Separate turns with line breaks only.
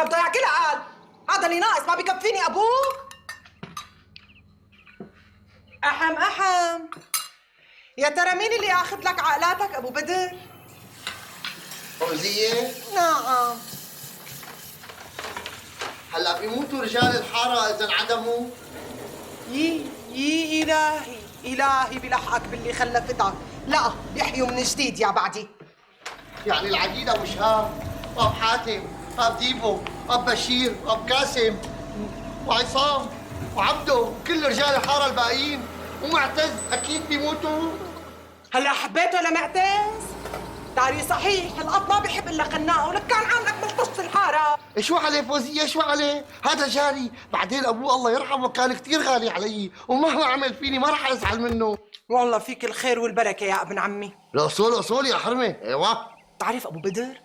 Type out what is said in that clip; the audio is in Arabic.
ما بضيع كل عقل. هذا اللي ناقص، ما بكفيني ابوك. احم يا ترى مين اللي اخذ لك عقلاتك ابو بدر؟
فوزية؟
نعم.
هلا بيموتوا رجال الحارة إذا انعدموا؟
يي إلهي بلحقك باللي خلفتها. لا بيحيوا من جديد يا بعدي.
يعني العقيد أبو شهاب، أب حاتم، أب ديبو، أب بشير، أب قاسم، وعصام، وعبده، وكل رجال الحارة الباقيين، ومعتز أكيد بيموتوا.
هلا حبيته لمعتز؟ داري صحيح القط ما بيحب الا خناقه، ولك كان عاملك ملطش الحاره.
شو عليه فوزية شو عليه؟ هذا جاري، بعدين أبوه الله يرحمه كان كثير غالي علي، ومهما عمل فيني ما رح أزعل منه.
والله فيك الخير والبركه يا ابن عمي.
الأصول أصول يا حرمة، أيوة.
تعرف ابو بدر،